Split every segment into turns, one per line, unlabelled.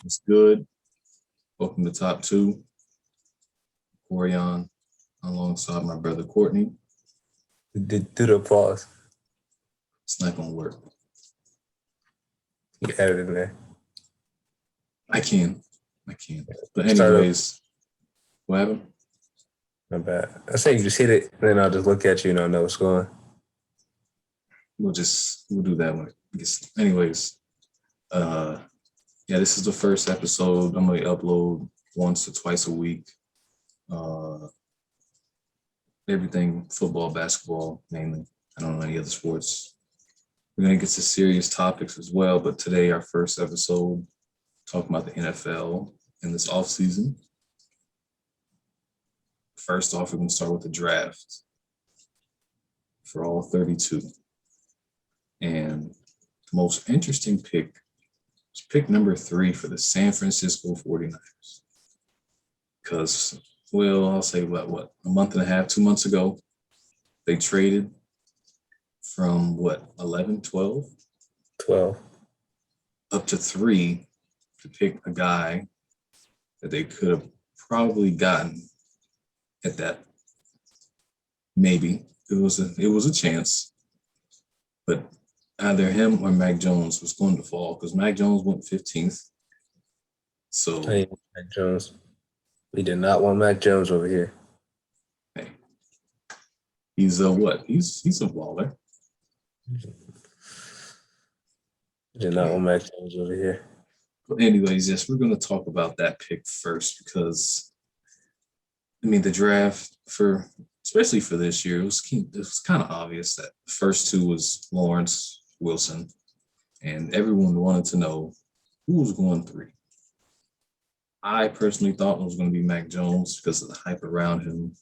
It's good. Welcome to Top 2. Corian alongside my brother Courtney.
Do the applause.
It's not going to work.
You add it in there.
I can. But anyways, what happened?
Not bad. I say you just hit it, and then I'll just look at you and I'll know what's going.
We'll do that one. Anyways, this is the first episode. I'm going to upload once or twice a week. Everything football, basketball, mainly. I don't know any other sports. We're going to get to serious topics as well, but today our first episode talking about the NFL in this offseason. First off, we're going to start with the draft for all 32. And the most interesting pick was pick number 3 for the San Francisco 49ers. Because, I'll say a month and a half, 2 months ago, they traded from 11, 12?
12.
Up to 3 to pick a guy that they could have probably gotten at that. Maybe it was a chance, but either him or Mac Jones was going to fall because Mac Jones went 15th. So
hey, Mac Jones. We did not want Mac Jones over here.
Hey, he's a what? He's a baller.
We did not want Mac Jones over here.
But anyways, yes, we're going to talk about that pick first because the draft especially for this year, it was kind of obvious that the first 2 was Lawrence, Wilson, and everyone wanted to know who was going 3. I personally thought it was going to be Mac Jones because of the hype around him,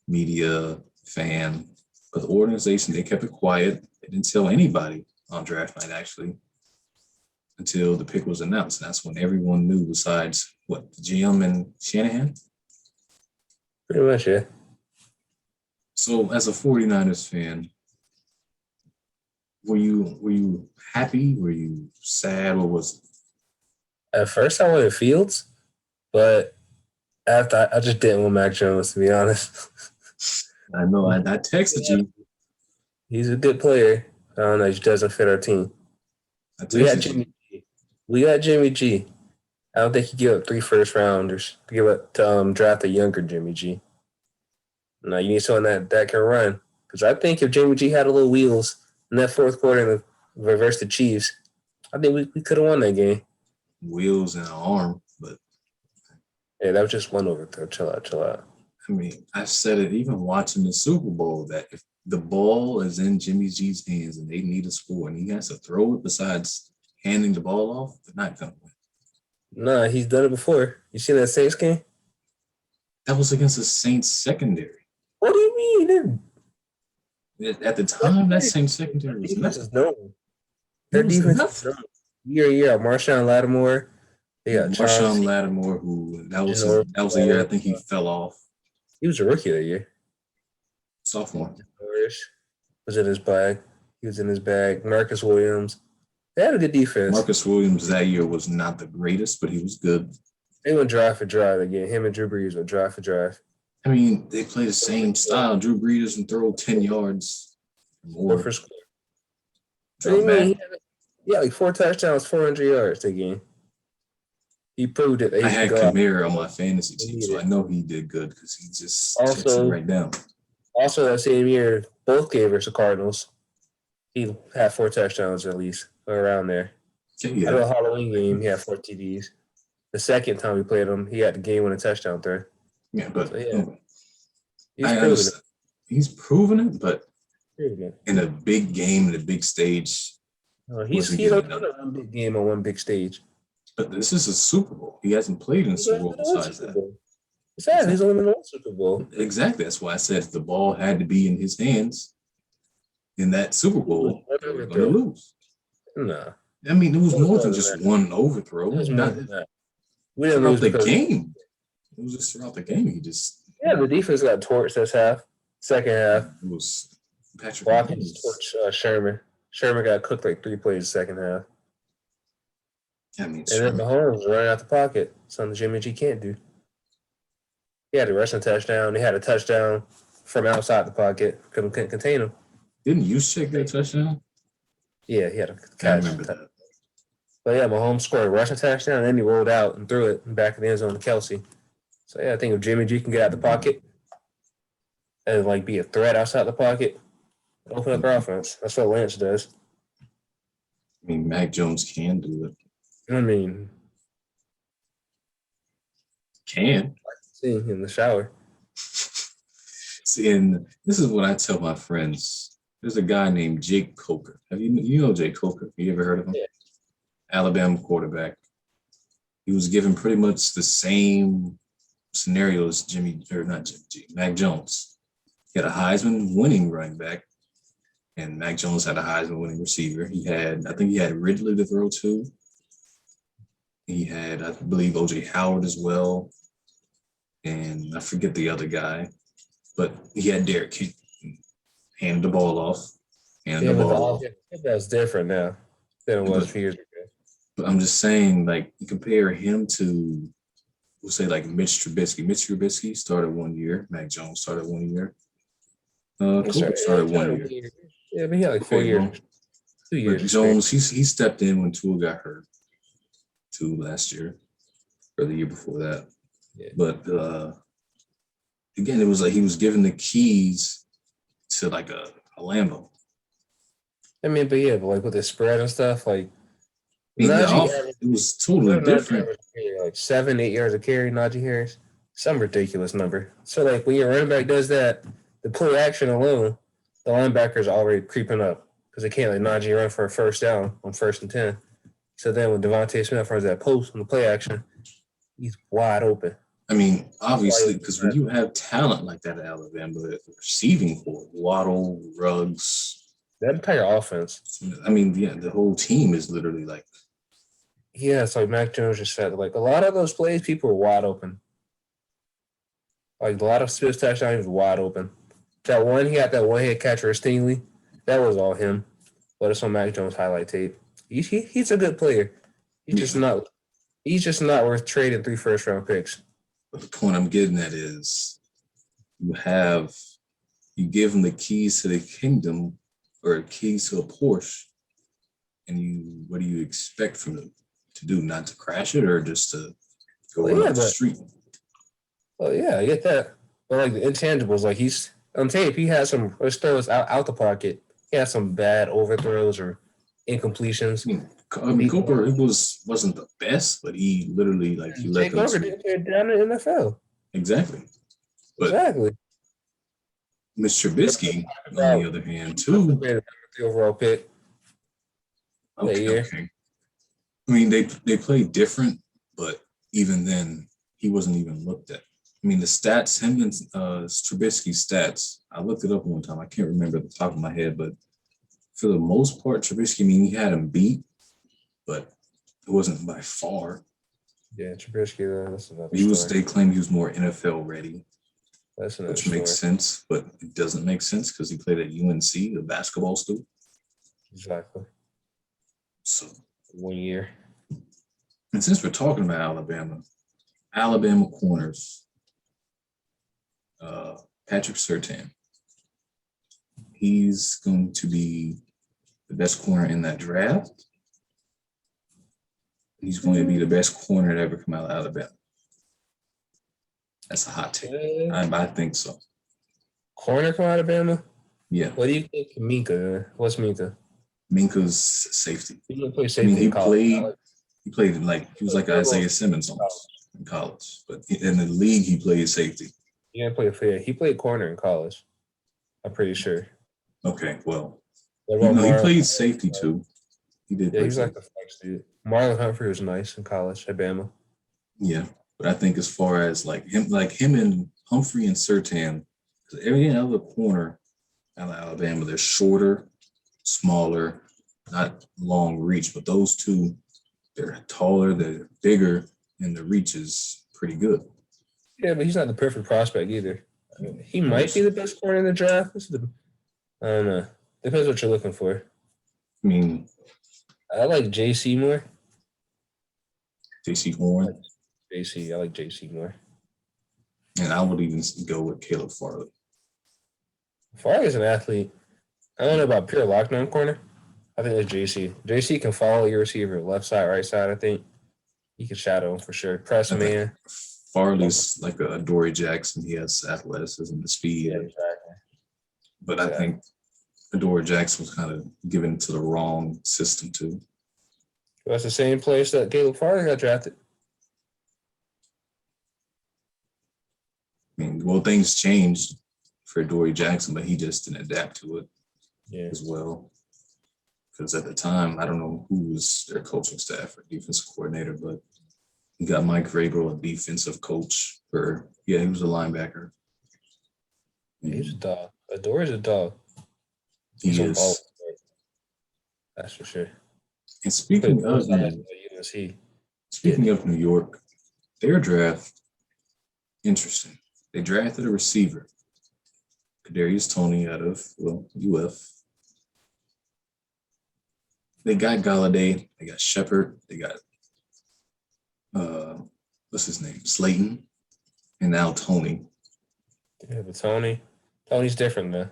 media, fan. But the organization, they kept it quiet. They didn't tell anybody on draft night, actually, until the pick was announced. And that's when everyone knew besides, the GM and Shanahan?
Pretty much, yeah.
So as a 49ers fan, were you happy? Were you sad? What was it?
At first, I wanted Fields, but after I just didn't want Mac Jones, to be honest.
I know. I texted you.
He's a good player. I don't know. He just doesn't fit our team. We got Jimmy G. I don't think he give up 3 first-rounders to give up to draft a younger Jimmy G. No, you need someone that can run. Because I think if Jimmy G had a little wheels in that fourth quarter and reverse the Chiefs, I think we could have won that game.
Wheels and an arm, but
yeah, that was just one overthrow. Chill out.
I've said it even watching the Super Bowl that if the ball is in Jimmy G's hands and they need a score and he has to throw it besides handing the ball off, they're not going to win.
Nah, he's done it before. You seen that Saints game?
That was against the Saints secondary.
What do you mean?
At the time, that same secondary was nothing.
Their defense is known. Year. Marshawn Lattimore. They got
Marshawn Lattimore, who that was a year I think he fell off.
He was a rookie that year.
Sophomore.
Was in his bag. He was in his bag. Marcus Williams. They had a good defense.
Marcus Williams that year was not the greatest, but he was good.
They went drive for drive again. Him and Drew Brees went drive for drive.
They play the same style. Drew Brees doesn't throw 10 yards more.
For score. He had 4 touchdowns, 400 yards that game. He proved it.
I had Kamara on my fantasy team, so I know he did good because he just takes it right down.
Also, that same year, both games versus the Cardinals, he had 4 touchdowns at least, or around there.
Yeah.
At the Halloween game, he had 4 TDs. The second time we played him, he had the game-winning touchdown throw.
Yeah, but
he's
proven it, but in a big game, in a big stage.
He's done one big game on one big stage.
But this is a Super Bowl. He hasn't played in a Super Bowl besides that.
He's only in the Super Bowl.
Exactly. That's why I said if the ball had to be in his hands in that Super Bowl, they were going to lose.
No.
It was more than just one overthrow. It was not
we didn't lose
the game. It was just throughout the game.
The defense got torched this half. Second half.
It was Patrick
Watkins torched Sherman. Sherman got cooked 3 plays second half.
I mean,
And then
sure.
Mahomes running out the pocket, something Jimmy G can't do. He had a rushing touchdown. He had a touchdown from outside the pocket. Couldn't contain him.
Didn't you check that touchdown?
Yeah, he had a
I
catch.
remember that.
But yeah, Mahomes scored a rushing touchdown, and then he rolled out and threw it back in the end zone to Kelsey. So yeah, I think if Jimmy G can get out the pocket and like be a threat outside the pocket, open up our offense. That's what Lance does.
I mean, Mac Jones can do it.
I mean,
Can.
see in the shower.
See, and this is what I tell my friends. There's a guy named Jake Coker. You know Jake Coker? You ever heard of him?
Yeah.
Alabama quarterback. He was given pretty much the same scenario as Mac Jones. He had a Heisman winning running back, and Mac Jones had a Heisman winning receiver. I think he had Ridley to throw to. He had, I believe, OJ Howard as well. And I forget the other guy, but he had Derrick King. Handed the ball off.
Yeah, but the offense that's different now than it was a few years ago.
But I'm just saying, like, you compare him to, we'll say, like Mitch Trubisky. Mitch Trubisky started 1 year. Mac Jones started 1 year. Cooper started 1 year.
Yeah, but he had like 4 years. 2 years.
But Jones, he stepped in when Tua got hurt. Tua last year or the year before that. Yeah. But again, it was like he was given the keys to like a Lambo.
I mean, but like with the spread and stuff, like
it was totally different.
Like 7-8 yards of carry, Najee Harris, some ridiculous number. So like when your running back does that, the play action alone, the linebackers are already creeping up because they can't let Najee run for a first down on 1st and 10. So then when Devontae Smith runs that post on the play action, he's wide open.
I mean, obviously, because when you have talent like that at Alabama, the receiving core, Waddle, Ruggs,
that entire offense.
I mean, yeah, the whole team is literally like.
Yeah, it's like Mac Jones just said, like a lot of those plays, people were wide open. Like a lot of Smith's touchdowns was wide open. That one, he had that one-hit catch for Stingley. That was all him. But it's on Mac Jones highlight tape. He's a good player. He's just not worth trading 3 first-round picks.
But the point I'm getting at is you give them the keys to the kingdom or keys to a Porsche, and what do you expect from them to do? Not to crash it or just to go up the street?
Well, yeah, I get that. But like the intangibles, like he's on tape, he had some throws out the pocket. He had some bad overthrows or incompletions.
I mean, Cooper wasn't the best, but he literally he let them.
Cooper did it down in the NFL.
Exactly. But
exactly.
Mr. Trubisky, on the other hand, too.
The overall pick.
Okay. I mean, they play different, but even then, he wasn't even looked at. I mean, the stats, him and Trubisky's stats, I looked it up one time. I can't remember at the top of my head, but for the most part, Trubisky, I mean, he had him beat, but it wasn't by far.
Yeah, Trubisky, that's another
They claimed he was more NFL ready.
That's another
which makes sense, but it doesn't make sense because he played at UNC, the basketball school.
Exactly.
So
1 year.
And since we're talking about Alabama corners, Patrick Surtain, he's going to be the best corner in that draft. He's going to be the best corner to ever come out of Alabama. That's a hot take. I think so.
Corner from Alabama?
Yeah.
What do you think Minka? What's Minka?
Minka's safety.
He played safety.
He played he was like Isaiah Simmons almost in college. But in the league, he played safety.
He played corner in college. I'm pretty sure.
Okay, well, he played safety too. He did.
Yeah, he's like the flex dude. Marlon Humphrey was nice in college at Bama.
Yeah, but I think as far as him and Humphrey and Surtain, because every other corner out of Alabama, they're shorter, smaller, not long reach, but those two, they're taller, they're bigger, and the reach is pretty good.
Yeah, but he's not the perfect prospect either. I mean, he might be the best corner in the draft. I don't know. Depends what you're looking for.
I mean,
I like J.C. more.
JC
I
Horn,
like JC. I like JC more.
and I would even go with Caleb Farley.
Farley is an athlete. I don't know about pure lockdown corner. I think it's JC. JC can follow your receiver left side, right side. I think he can shadow him for sure. Press
I think
man.
Farley's like a Dory Jackson. He has athleticism and speed,
Yeah, exactly.
but I
Exactly.
think Adore Jackson was kind of given to the wrong system too.
That's the same place that Caleb Farley got drafted.
I mean, well, things changed for Dory Jackson, but he just didn't adapt to it
Yeah.
as well. Because at the time, I don't know who was their coaching staff or defensive coordinator, but you got Mike Vrabel, a defensive coach he was a linebacker.
He's a dog. Adore is a dog. He's
He
on ball.
is.
That's for sure.
And
Played both sides of UNC.
Speaking of New York, their draft, interesting. They drafted a receiver, Kadarius Toney out of UF. They got Galladay, they got Shepard, they got what's his name, Slayton, and now Toney.
Yeah, but Tony's different, man.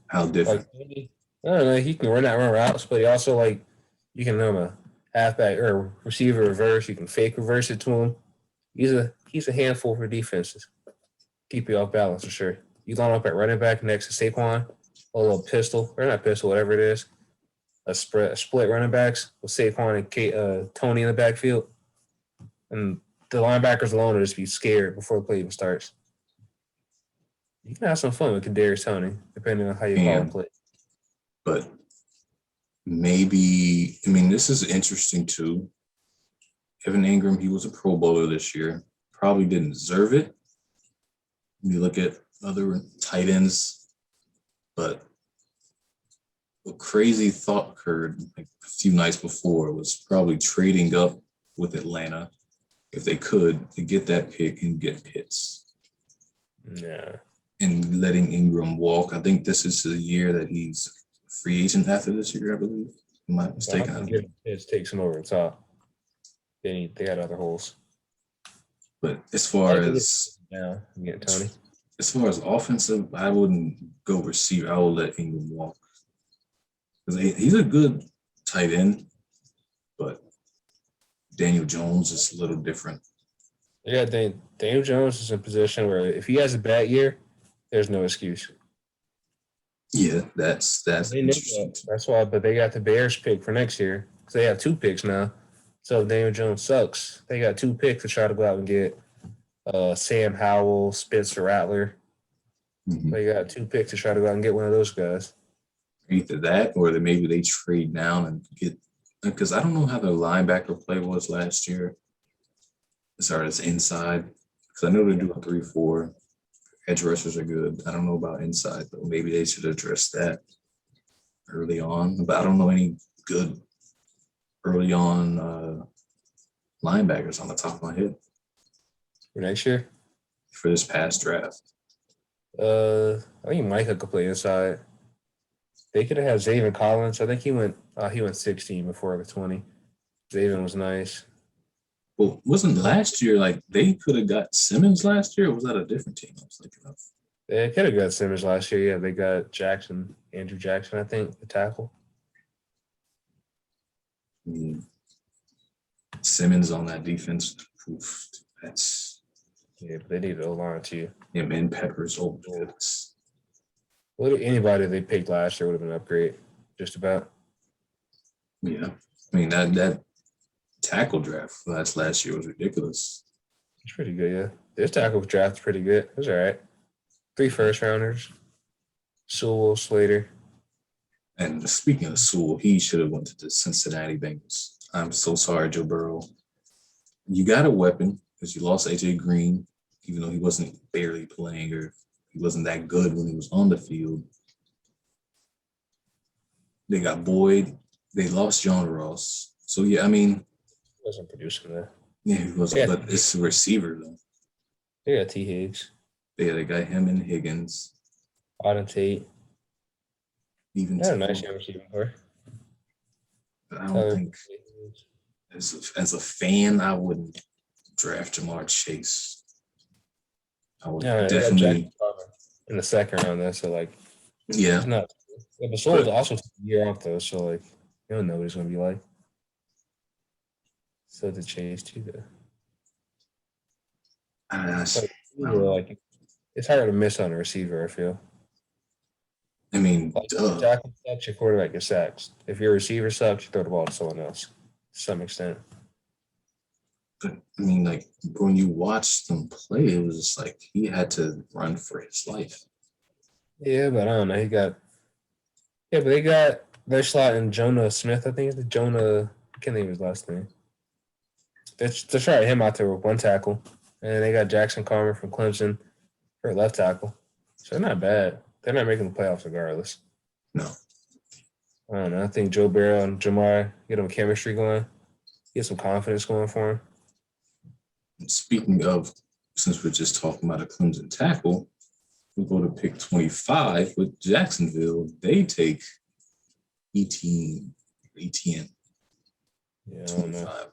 How different?
Like, I don't know. He can run routes, but he also you can a halfback or receiver reverse. You can fake reverse it to him. He's a handful for defenses. Keep you off balance for sure. You line up at running back next to Saquon, a little pistol or not pistol, whatever it is. A split running backs with Saquon and Toney in the backfield, and the linebackers alone will just be scared before the play even starts. You can have some fun with Kadarius Toney, depending on how you call the play.
But maybe, this is interesting too. Evan Ingram, he was a Pro Bowler this year. Probably didn't deserve it. When you look at other tight ends, but a crazy thought occurred like a few nights before was probably trading up with Atlanta if they could to get that pick and get Pitts.
Yeah.
And letting Ingram walk. I think this is the year that he's a free agent after this year, I believe. Am I mistaken?
Pitts takes him over the top. They got other holes.
But as far as
Tony.
As far as offensive, I wouldn't go receiver. I would let Ingram walk. Because he's a good tight end, but Daniel Jones is a little different.
Yeah, Daniel Jones is in a position where if he has a bad year, there's no excuse.
Yeah, that's interesting.
That's why, but they got the Bears pick for next year because they have 2 picks now. So if Daniel Jones sucks, they got 2 picks to try to go out and get Sam Howell, Spencer Rattler.
Mm-hmm.
They got 2 picks to try to go out and get one of those guys.
Either that or maybe they trade down and get – because I don't know how the linebacker play was last year as far as inside. Because I know they do a 3-4. Edge rushers are good. I don't know about inside, though. Maybe they should address that early on. But I don't know any good early on linebackers on the top of my head.
For next year?
For this past draft.
I think Micah could play inside. They could have had Zaven Collins. I think he went 16 before the 20. Zaven was nice.
Well, wasn't last year like they could have got Simmons last year? Or was that a different team I was thinking of?
They could have got Simmons last year. Yeah, they got Andrew Jackson, I think, the tackle.
Simmons on that defense. Oof, that's
but they need O-line too.
Him and Peppers old.
Anybody they picked last year would have been an upgrade, just about.
Yeah, that tackle draft last year was ridiculous.
It's pretty good, yeah. This tackle draft is pretty good. It was all right. 3 first-rounders. Sewell, Slater.
And speaking of Sewell, he should have went to the Cincinnati Bengals. I'm so sorry, Joe Burrow. You got a weapon because you lost A.J. Green, even though he wasn't barely playing or he wasn't that good when he was on the field. They got Boyd. They lost John Ross. So, yeah,
he wasn't producing that.
Yeah, he wasn't, but it's a receiver, though.
They got T. Higgs.
Yeah, they got him and Higgins.
Auden Tate.
Even
a nice young receiver core.
I don't think as a fan, I wouldn't draft Jamar Chase. I would
Yeah, they got Jack
definitely,
in the second round. Though, so like,
yeah.
it's not. Yeah, but Sewell's
But
also took a year off though, so like, you don't know what he's gonna be like. So the Chase too, though.
I,
But
I don't know.
like, it's hard to miss on a receiver. I feel
I mean,
like your
duh.
tackle sucks, your quarterback gets sacks. If your receiver sucks, you throw the ball to someone else to some extent.
But I mean, like when you watch them play, it was just like he had to run for his life.
Yeah, but I don't know. But they got their slot in Jonah Smith. I think it's the Jonah. I can't think of his last name. They're trying him out there with one tackle, and they got Jackson Carmer from Clemson for left tackle. So they're not bad. They're not making the playoffs regardless.
No.
I don't know. I think Joe Barrow and Jamar get them chemistry going, get some confidence going for him.
Speaking of, since we're just talking about a Clemson tackle, we go to pick 25 with Jacksonville. They take ETN. ETN
Yeah, I don't know.
25.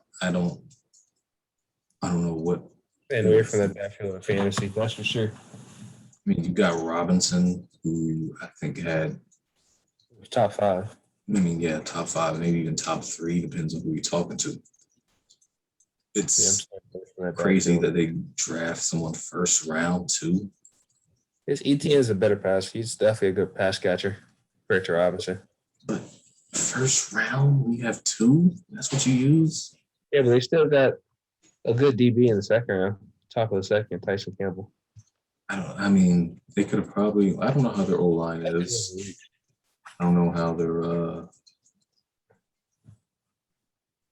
I don't know what.
Staying away from that backfield in fantasy, that's for sure.
I mean, you got Robinson, who I think had.
Top five.
I mean, yeah, top five, maybe even top three, depends on who you're talking to. It's crazy that they draft someone first round too.
His ETN is a better pass. He's definitely a good pass catcher, Victor Robinson.
But first round, we have two. That's what you use.
Yeah, but they still got a good DB in the second round, top of the second, Tyson Campbell.
I mean, they could have probably. I don't know how their O line is. I don't know how their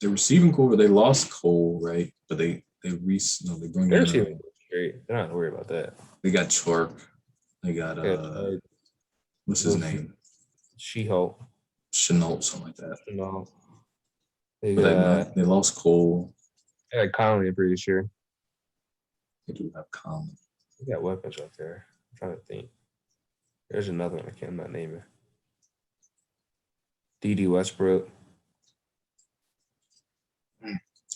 receiving core. They lost Cole, right? But they bring in.
They're not worried about that.
They got Chark. They got what's his name?
She-Hulk.
Chenault, something like that.
No.
They lost Cole.
They had Conley, I'm pretty sure.
They do have Conley.
They got weapons right there. I'm trying to think. There's another one I'm not naming. D.D. Westbrook.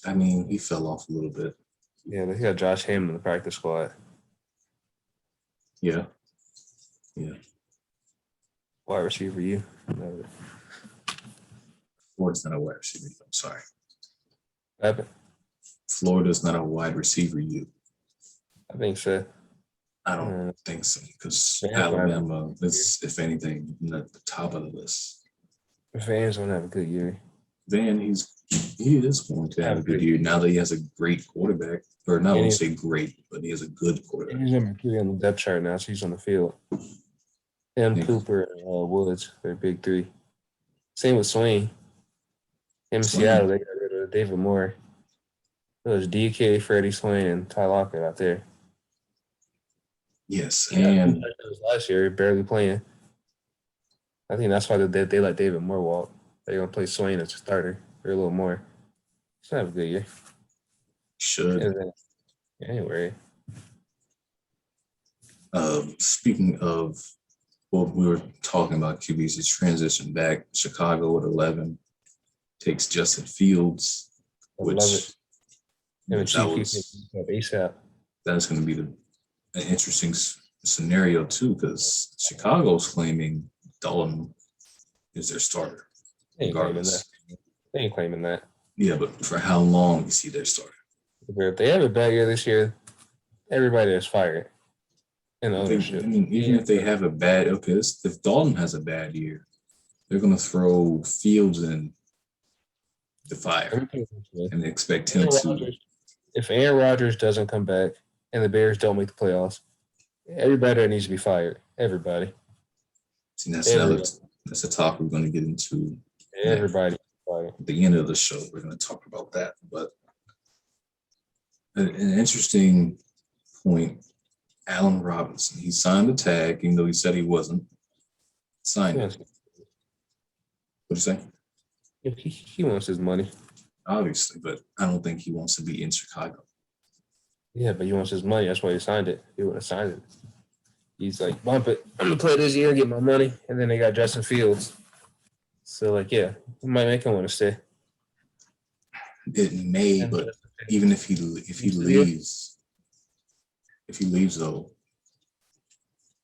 I mean, he fell off a little bit.
Yeah, they got Josh Hammond in the practice squad.
Yeah.
Wide receiver, you.
Florida's not a wide receiver. I'm sorry.
What happened?
Florida's not a wide receiver. You.
I think so.
I don't think so because Alabama is, if anything, at the top of the list.
Van's gonna have a good year.
Van, he is going to have a good year now that he has a great quarterback, or not only say great, but he has a good quarterback.
He's number 3 on the depth chart now, so he's on the field. Him, Cooper, and Woods, they're big 3. Same with Swain. Him in Seattle, they got rid of David Moore. It was DK, Freddie Swain, and Ty Lockett out there.
Yes, and
last year, barely playing. I think that's why they let David Moore walk. They're going to play Swain as a starter or a little more. He's going to have a good year.
Should.
Anyway.
Speaking of what we were talking about, QBs, it's transition back. Chicago at 11 takes Justin Fields, which
that's
going to be an interesting scenario too, because Chicago's claiming Dalton is their starter. Regardless.
They ain't claiming that.
Yeah, but for how long is he their starter?
If they have a bad year this year, everybody is fired.
Even if they have a bad, if Dalton has a bad year, they're going to throw Fields in the fire and expect him to.
If Aaron Rodgers doesn't come back and the Bears don't make the playoffs, everybody needs to be fired. Everybody.
See, that's a topic we're going to get into.
Everybody.
At the end of the show, we're going to talk about that. But an interesting point, Allen Robinson, he signed the tag, even though he said he wasn't. Signed it. What'd you say?
He wants his money.
Obviously, but I don't think he wants to be in Chicago.
Yeah, but he wants his money. That's why he signed it. He would have signed it. He's like, bump it. I'm going to play this year and get my money. And then they got Justin Fields. So, yeah, it might make him want to stay.
It may, but even if he leaves, though,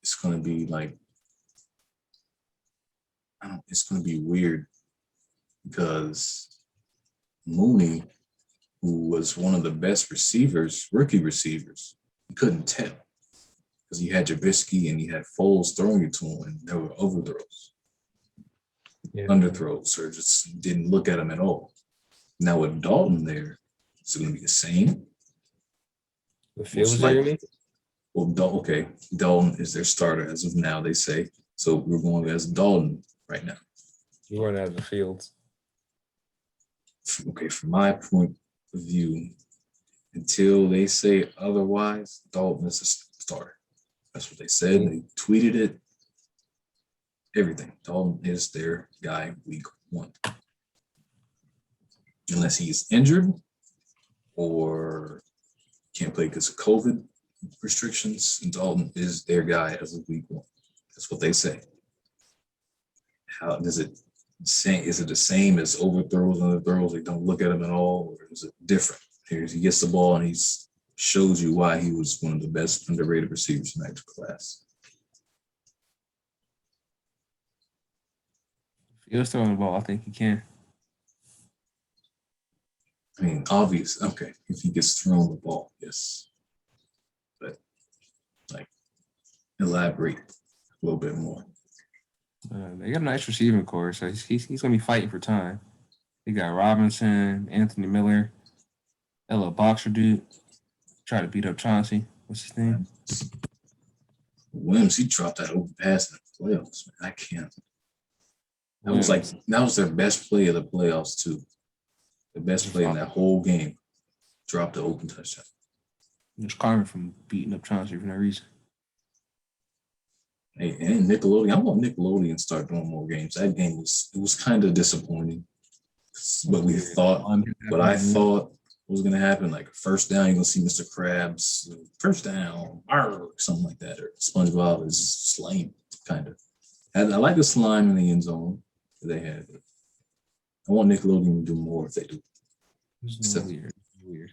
it's gonna be like it's gonna be weird because Mooney, who was one of the best receivers, rookie receivers, you couldn't tell because you had Trubisky and you had Foles throwing it to him, and there were overthrows, underthrows, or just didn't look at him at all. Now with Dalton there, it's going to be the same.
The Fields there,
well, okay, Dalton is their starter as of now, they say. So we're going as Dalton right now.
You're going as the Fields.
Okay, from my point of view, until they say otherwise, Dalton is a starter. That's what they said. They tweeted it. Everything. Dalton is their guy week 1. Unless he's injured or can't play because of COVID restrictions, Dalton is their guy as of week 1. That's what they say. How does it say? Is it the same as overthrows and underthrows? They don't look at him at all, or is it different? He gets the ball and he shows you why he was one of the best underrated receivers in that class.
If he was throwing the ball, I think he can.
I mean, obvious. Okay, if he gets thrown the ball, yes. But like, elaborate a little bit more.
They got a nice receiving core, so he's going to be fighting for time. They got Robinson, Anthony Miller, that little boxer dude. Try to beat up Chauncey. What's his name?
Williams, he dropped that open pass in the playoffs. Man, I can't. That was their best play of the playoffs too. The best play in that whole game. Dropped the open touchdown.
It was Carmen from beating up Chauncey for no reason.
Hey, and Nickelodeon. I want Nickelodeon to start doing more games. That game was kind of disappointing. What I thought was going to happen, like first down, you're going to see Mr. Krabs, first down, something like that, or SpongeBob is slime, kind of. I like the slime in the end zone that they had. I want Nickelodeon to do more if they do.
Weird.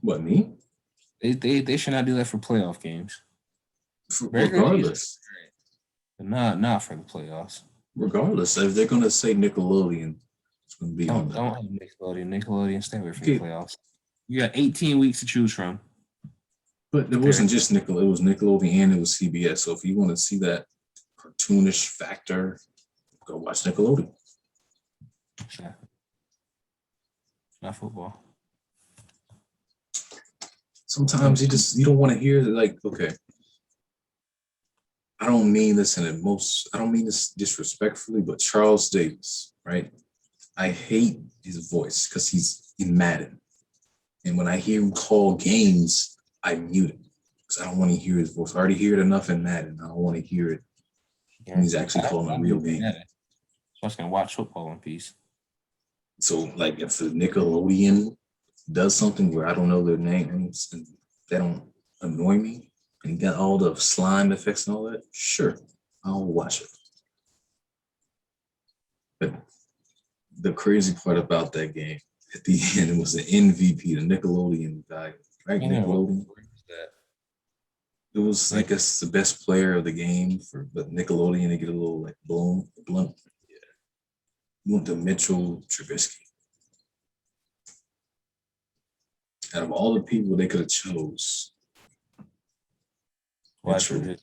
What, me?
They should not do that for playoff games.
Regardless.
But not for the playoffs.
Regardless, if they're going to say Nickelodeon, it's going to be
don't have Nickelodeon. Nickelodeon, stay away from the playoffs. You got 18 weeks to choose from.
But it wasn't just Nickelodeon. It was Nickelodeon and it was CBS. So if you want to see that cartoonish factor, go watch Nickelodeon.
Exactly. Not football.
Sometimes you don't want to hear like, okay, I don't mean this disrespectfully, but Charles Davis, right? I hate his voice because he's in Madden. And when I hear him call games, I mute it because I don't want to hear his voice. I already hear it enough in Madden. I don't want to hear it when he's actually calling a real game. So
I was going to watch football in peace.
So, like, if the Nickelodeon does something where I don't know their names and they don't annoy me, and you got all the slime effects and all that, sure, I'll watch it. But the crazy part about that game at the end, it was the MVP, the Nickelodeon guy, right? Yeah, Nickelodeon. It was, I guess, the best player of the game but Nickelodeon, they get a little like blunt. Yeah. Went to Mitchell Trubisky. Out of all the people they could have chose, Trubisky.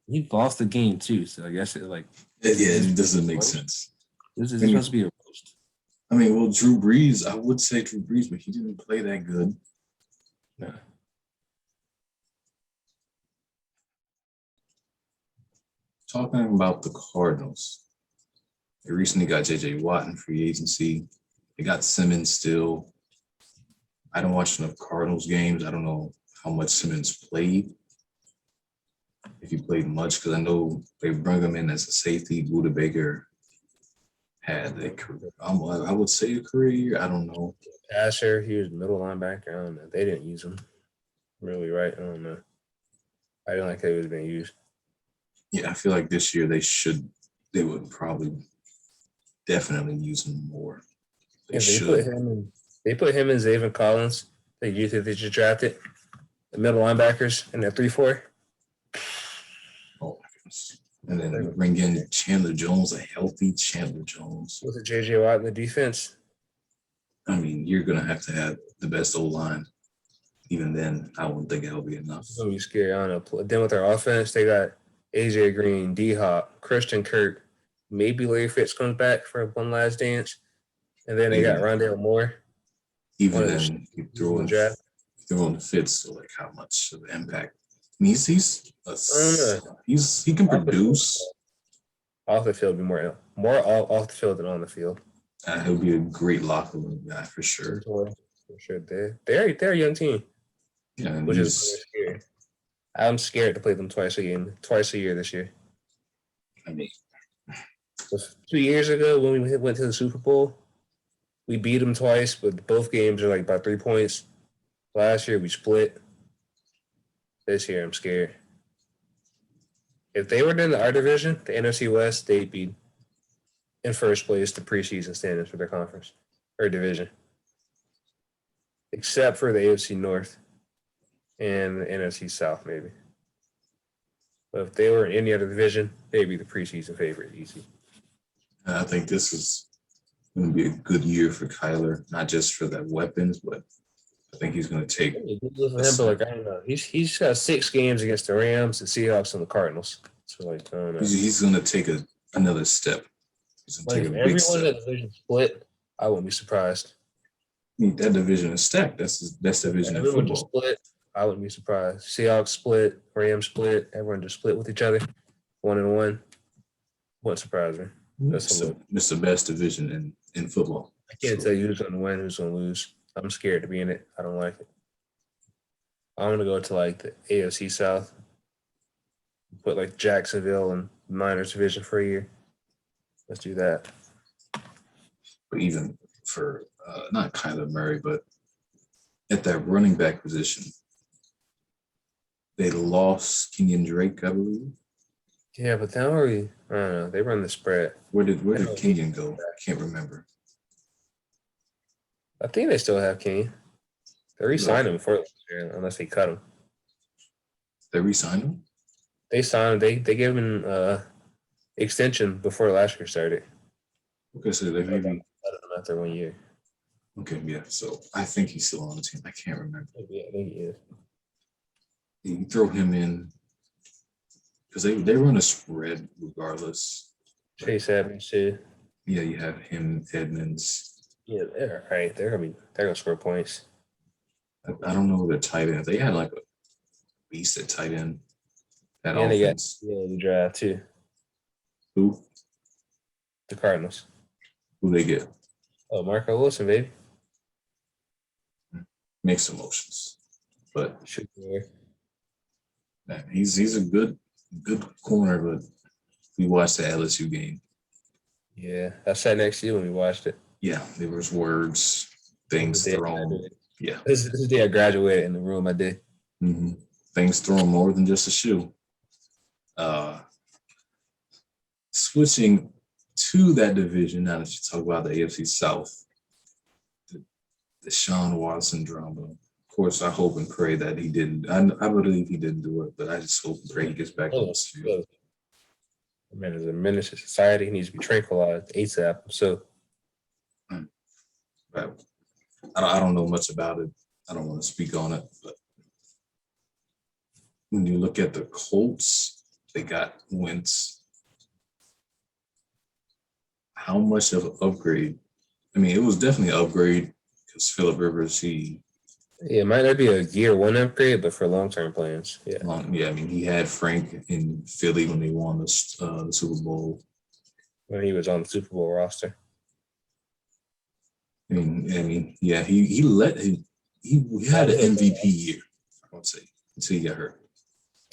He lost the game too, so I guess
it doesn't make sense.
This is supposed to be a roast.
I mean, well, Drew Brees, I would say Drew Brees, but he didn't play that good.
Yeah.
Talking about the Cardinals, they recently got J.J. Watt in free agency. They got Simmons still. I don't watch enough Cardinals games. I don't know how much Simmons played. If he played much, because I know they bring him in as a safety. Buda Baker had a career. I would say a career year. I don't know.
Passer, he was middle linebacker. I don't know. They didn't use him really, right? I don't know. I didn't like how he was being used.
Yeah, I feel like this year they would probably definitely use him more. They
If
should.
they put him and Zayvon Collins, the youth that they just drafted, the middle linebackers, and that 3-4.
Oh my goodness. And then you bring in Chandler Jones, a healthy Chandler Jones.
With a JJ Watt in the defense.
I mean, you're gonna have to have the best O line. Even then, I wouldn't think it'll be enough.
It's gonna be scary. I don't know. Then with their offense, they got AJ Green, D Hop, Christian Kirk. Maybe Larry Fitz comes back for one last dance. And then they got Rondale Moore.
Even then, you throw in the Fitz, so like how much of an impact? I mean, he can produce.
Off the field, be more off the field than on the field.
He'll be a great locker room guy for sure.
For sure, they're a young team.
Yeah,
which is scary. I'm scared to play them twice a year this year.
I mean,
2 years ago when we went to the Super Bowl, we beat them twice, but both games are like by 3 points. Last year we split. This year I'm scared. If they were in our division, the NFC West, they'd be in first place the preseason standings for their conference or division, except for the AFC North and the NFC South, maybe. But if they were in any other division, they'd be the preseason favorite, easy.
I think this is going to be a good year for Kyler, not just for the weapons, but I think he's going to take.
I don't know. He's got 6 games against the Rams, the Seahawks, and the Cardinals. So I don't know.
He's going to take another step. He's going to take a big step.
Everyone in that division split, I wouldn't be surprised.
I mean, that division is stacked. That's the best division in football.
Everyone just split. I wouldn't be surprised. Seahawks split, Rams split. Everyone just split with each other, 1-1. Wouldn't surprise me.
It's the best division in football.
I can't tell you who's going to win, who's going to lose. I'm scared to be in it. I don't like it. I want to go to like the AFC South. Put like Jacksonville and Niners division for a year. Let's do that.
But even for not Kyler Murray, but at that running back position, they lost Kenyon Drake, I believe.
Yeah, but then I don't know. They run the spread.
Where did Kenyon go? I can't remember.
I think they still have Kenyon. They re-signed him for last year, unless they cut him.
They re-signed him?
They signed him. They gave him extension before last year started.
Okay, so they maybe
cut him after 1 year.
Okay, yeah. So I think he's still on the team. I can't remember.
Yeah, I think he is.
You throw him in because they run a spread regardless.
Chase Edmonds too.
Yeah, you have him, Edmonds.
Yeah, they're all right. They're gonna score points.
I don't know the tight end. They had like a beast at tight end. That
and
offense.
They got the draft too.
Who?
The Cardinals.
Who they get?
Oh, Marco Wilson, baby.
Mixed emotions, but
Should be.
Man, he's a good corner. But we watched the LSU game.
Yeah, I sat next to you when we watched it.
Yeah, there was words, things thrown. Yeah,
this is the day I graduated in the room. I did.
Mm-hmm. Things thrown more than just a shoe. Switching to that division, now that you talk about the AFC South, the Deshaun Watson drama. Of course, I hope and pray that he didn't. I believe he didn't do it, but I just hope and pray he gets back on the field.
Man, as a menace to society, he needs to be tranquilized ASAP. So,
but I don't know much about it. I don't want to speak on it, but when you look at the Colts, they got Wentz. How much of an upgrade? I mean, it was definitely an upgrade because Phillip Rivers,
it might not be a year one upgrade, but for long-term plans, yeah.
I mean, he had Frank in Philly when they won the Super Bowl.
When he was on the Super Bowl roster.
I mean, yeah, he had an MVP year, I would say, until he got hurt.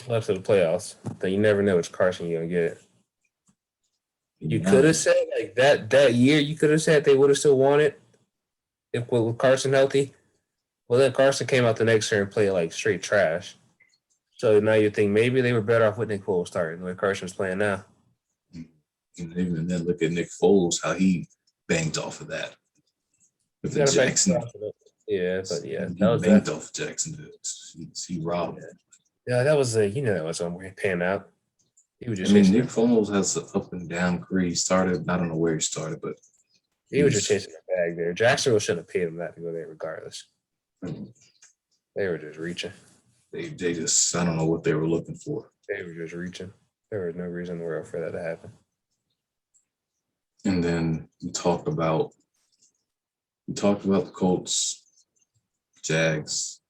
Left to the playoffs. Then you never know which Carson you're gonna get. You could have said like that year. You could have said they would have still won it if with Carson healthy. Well, then Carson came out the next year and played like straight trash. So now you think maybe they were better off with Nick Foles starting the way Carson's playing now.
And even then, look at Nick Foles, how he banked off of that with the
You got to
Jackson.
Yeah, but yeah,
He
that was
banked
that.
off Jackson. He robbed.
Yeah, that was that was paying out. He was
I
just
mean,
chasing.
Nick Foles has an up and down career. He started, I don't know where he started, but
He was just chasing the bag there. Jacksonville shouldn't have paid him that to go there regardless. They were just reaching.
They just, I don't know what they were looking for.
They were just reaching. There was no reason in the world for that to happen.
And then we talked about the Colts, Jags,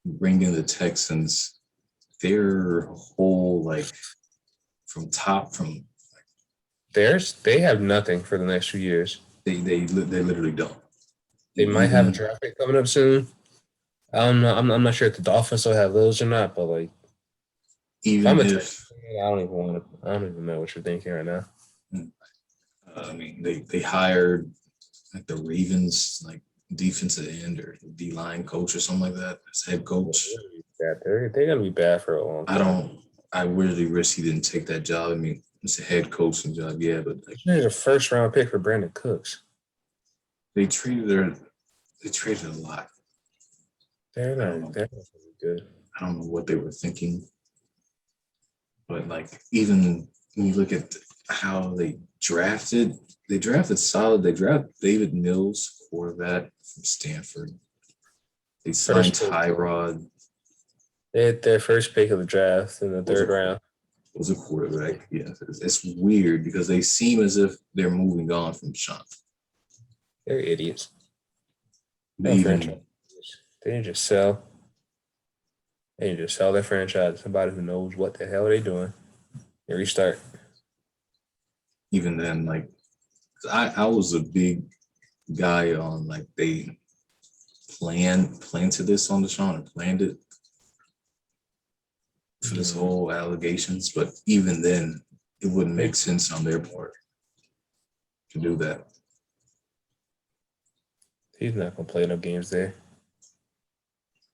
bring in the Texans. Their whole from
They have nothing for the next few years.
they literally don't.
They might have a draft pick coming up soon. I don't know. I'm not sure if the Dolphins will have those or not, but like,
Even
if I don't even know what you're thinking right now.
I mean, they hired like the Ravens, like defensive end or D line coach or something like that as head coach.
They're gonna be bad for a long time.
I really wish he didn't take that job. I mean, it's a head coaching job, yeah, but like,
There's a first round pick for Brandon Cooks.
they traded a lot.
They're not good.
I don't know what they were thinking, but like even when you look at how they drafted solid. They drafted David Mills, quarterback from Stanford. They signed Tyrod.
They had their first pick of the draft in the third round.
Was a quarterback. Yeah, it's weird because they seem as if they're moving on from Sean.
They're idiots.
They
need to sell. They need to sell their franchise to somebody who knows what the hell they're doing and restart.
Even then, like, I was a big guy on like they planted this on Deshaun and planned it for this whole allegations, but even then, it wouldn't make sense on their part to do that.
He's not gonna play enough games there.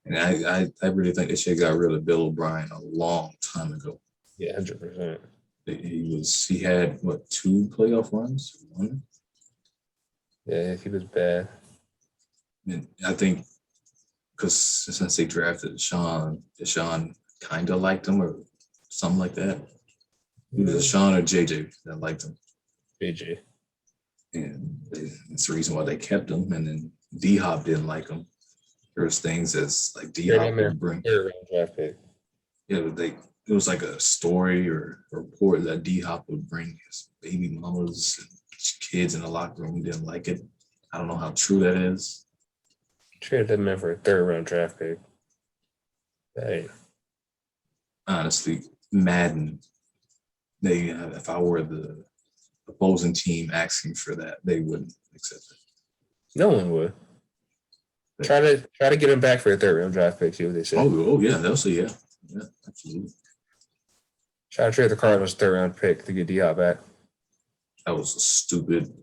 And I really think they should have got rid of Bill O'Brien a long time ago.
Yeah, 100%.
He had what, 2 playoff runs? 1?
Yeah, he was bad.
And I think because since they drafted Deshaun kind of liked him or something like that. Either Deshaun or JJ that liked him.
JJ.
And that's the reason why they kept him. And then D-Hop didn't like him. There's things as like D-Hop would bring.
Draft pick.
Yeah, but it was like a story or a report that D-Hop would bring his baby mamas and kids in the locker room. He didn't like it. I don't know how true that is.
Traded that man for a third round draft pick. Hey.
Honestly, Madden, if I were the opposing team asking for that, they wouldn't accept it.
No one would. Try to get him back for a third round draft pick. See what they say.
Oh yeah, they'll say yeah, absolutely.
Try to trade the Cardinals third round pick to get D-Hop back.
That was a stupid.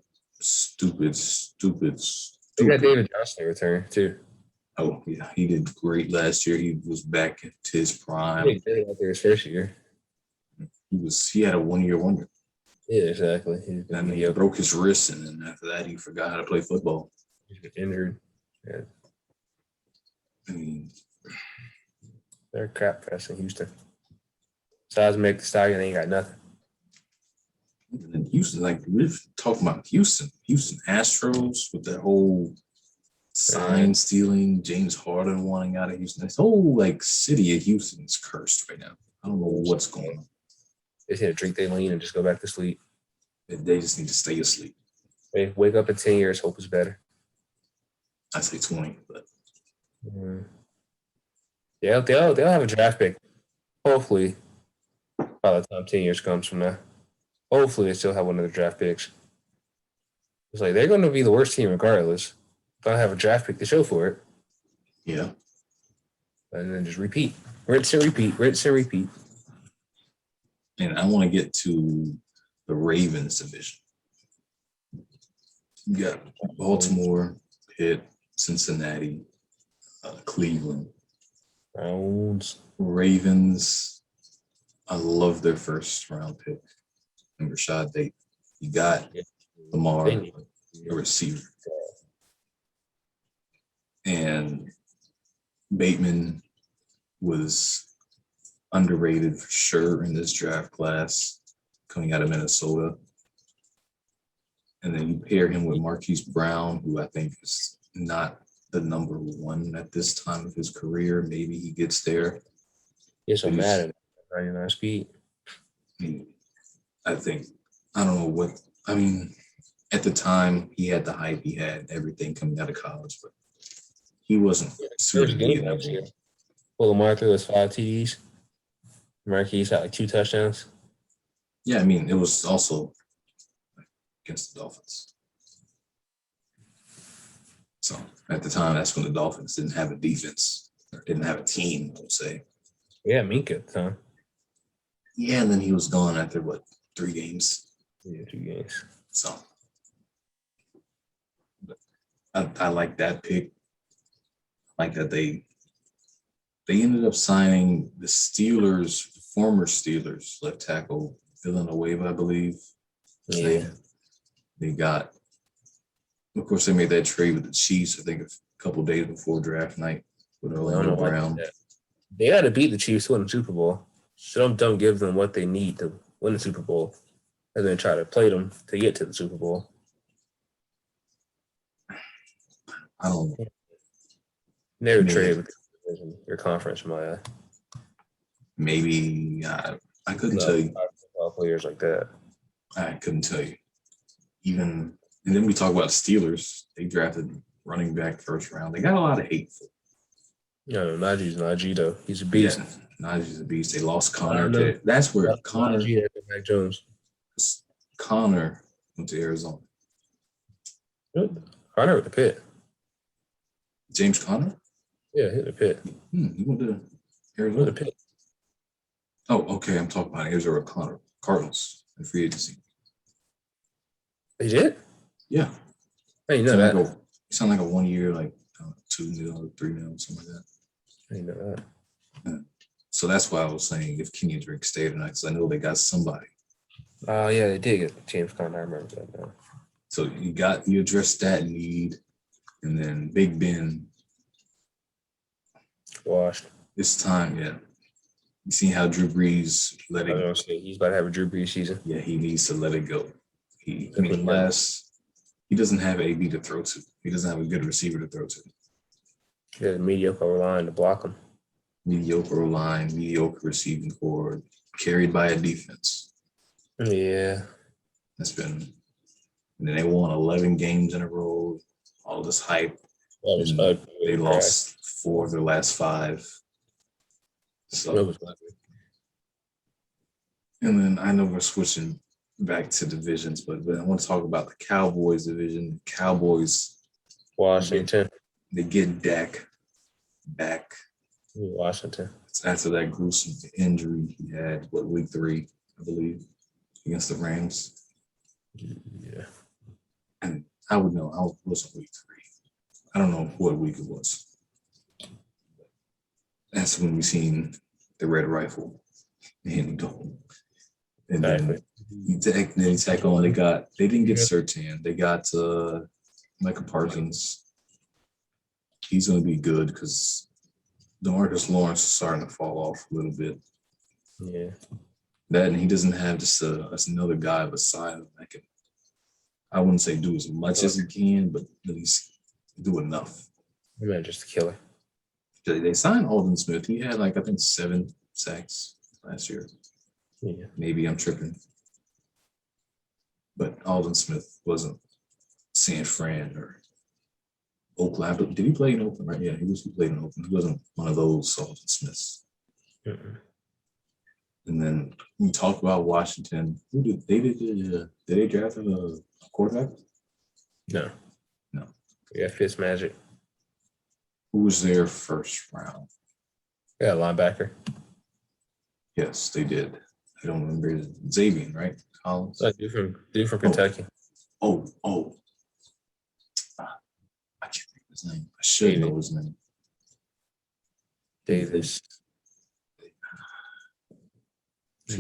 They got David Johnson in return too.
Oh yeah, he did great last year. He was back to his prime.
He did out there his first year.
He had a 1-year wonder.
Yeah, exactly.
He broke his wrist, and then after that, he forgot how to play football.
He's been injured. Yeah.
I mean,
they're crap fest in Houston. Besides make the Stallion, they ain't got nothing.
And Houston, like we're talking about Houston Astros with that whole sign stealing, James Harden wanting out of Houston. This whole like city of Houston is cursed right now. I don't know what's going on.
They just need to drink their lean and just go back to sleep.
They just need to stay asleep.
Hey, wake up in 10 years, hope is better.
I say 20, but
yeah, they'll have a draft pick. Hopefully, by the time 10 years comes from now. Hopefully, they still have one of the draft picks. It's like they're going to be the worst team regardless. Don't have a draft pick to show for it.
Yeah.
And then just repeat. Rinse and repeat.
And I want to get to the Ravens division. You got Baltimore, Pitt, Cincinnati, Cleveland.
Browns.
Ravens. I love their first round pick. And Rashad Bateman. You got Lamar,
They need
a receiver. And Bateman was underrated for sure in this draft class coming out of Minnesota. And then you pair him with Marquise Brown, who I think is not the number one at this time of his career. Maybe he gets there.
It's so mad at 99 speed.
I think, I don't know what, I mean, at the time, he had the hype, he had everything coming out of college, but he wasn't
First
suited to be
game
a
last
number
year.
one.
Well, Lamar threw us 5 TDs. Marquise had like 2 touchdowns.
Yeah, I mean, it was also against the Dolphins. So at the time, that's when the Dolphins didn't have a defense, or didn't have a team, I would say.
Yeah, Minka at the time.
Yeah, and then he was gone after, 3 games?
Yeah, 2 games.
So but I like that pick. I like that they ended up signing the Steelers, former Steelers left tackle, Villanueva, I believe.
Yeah.
They got, of course, they made that trade with the Chiefs, I think a couple days before draft night with Orlando Brown.
They got to beat the Chiefs to win the Super Bowl. So don't give them what they need to win the Super Bowl and then try to play them to get to the Super Bowl.
I don't know.
Never trade with your conference, Maya.
Maybe I couldn't tell you.
Players like that.
I couldn't tell you. Even, and then we talk about the Steelers. They drafted running back first round. They got a lot of hate for.
Najee's Najee though. He's a beast.
Yeah, Najee's a beast. They lost Connor. That's where Connor.
Najee and Mac Jones.
Connor went to Arizona.
Connor with the Pit.
James Conner?
Yeah, hit the Pit.
He went to Arizona. The Pit. Oh, okay. I'm talking about Arizona Cardinals in free agency.
He did?
Yeah.
I didn't know that.
It sounded like a 1 year, like $2 million, $3 million, something like that.
I didn't know that.
Yeah. So that's why I was saying if Kenyon Drake stayed tonight, because I know they got somebody.
Oh, yeah, they did get James Conner. I remember that now.
So you addressed that need, and then Big Ben.
Washed.
This time, yeah. You see how Drew Brees let it go.
He's about to have a Drew Brees season.
Yeah, he needs to let it go. He doesn't have AB to throw to. He doesn't have a good receiver to throw to.
He has a mediocre line to block him.
Mediocre line, mediocre receiving core, carried by a defense.
Yeah.
That's been, and then they won 11 games in a row, all this hype. They lost 4 of their last 5. So, and then I know we're switching back to divisions, but I want to talk about the Cowboys division. Cowboys,
Washington.
They get Dak back.
Washington.
It's after that gruesome injury he had, week 3, I believe, against the Rams.
Yeah.
And I would know. I wasn't week 3. I don't know what week it was. That's when we seen the Red Rifle and Dalton. And then you tack on. They didn't get Surtain. They got Michael Parsons. He's going to be good because DeMarcus Lawrence is starting to fall off a little bit.
Yeah.
That, and he doesn't have just another guy beside him that can, I wouldn't say do as much as he can, but at least do enough.
Man, just a killer.
They signed Aldon Smith. He had I think 7 sacks last year.
Yeah.
Maybe I'm tripping. But Aldon Smith wasn't San Fran or Oakland. Did he play in Oakland? Right? Yeah, he played in Oakland. He wasn't one of those Aldon Smiths.
Mm-mm.
And then we talked about Washington. Did they draft a quarterback?
No.
No.
Yeah, Fitzmagic.
Who was their first round?
Yeah, linebacker.
Yes, they did. I don't remember Xavier, right? Collins.
Dude from Kentucky.
I can't think of his name. I should know his name.
Davis,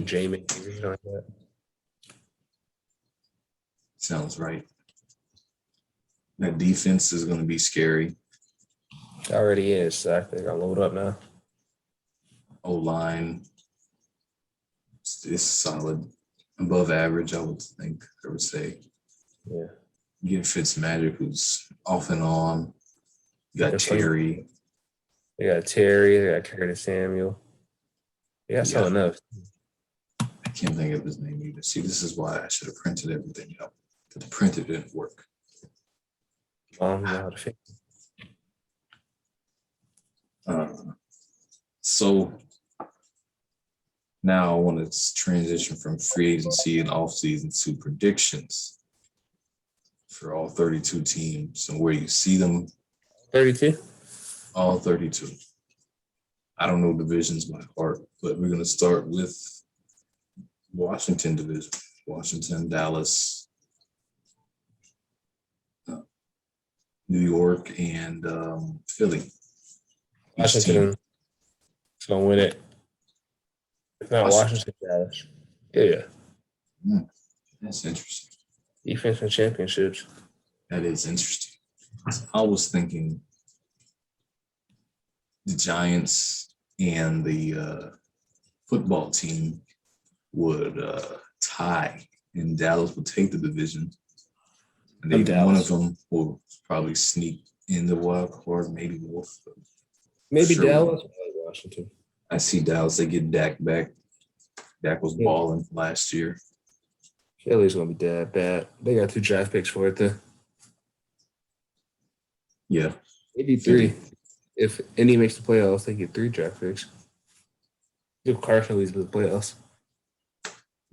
Jamie, something like that.
Sounds right. That defense is going to be scary.
It already is. So I think I'll load up now.
O-line is solid. Above average, I would say.
Yeah.
You get Fitzmagic, who's off and on. You got Terry.
They got Terry. They got Curtis Samuel. They got someone else.
I can't think of his name either. See, this is why I should have printed everything out. But the printer didn't work.
I don't know how to fix
it. So now I want to transition from free agency and offseason to predictions for all 32 teams and where you see them.
32?
All 32. I don't know divisions by heart, but we're going to start with Washington division. Washington, Dallas, New York, and Philly.
Washington's going to win it. It's not Washington, Dallas. Yeah.
That's interesting.
Defense and championships.
That is interesting. I was thinking the Giants and the football team would tie, and Dallas would take the division. And one of them will probably sneak in the wild card, maybe both.
Maybe sure. Dallas or Washington.
I see Dallas. They get Dak back. Dak was balling last year.
Philly's gonna be that bad. They got 2 draft picks for it though.
Yeah.
Maybe 3. If any makes the playoffs, they get 3 draft picks. If Carson leads the playoffs.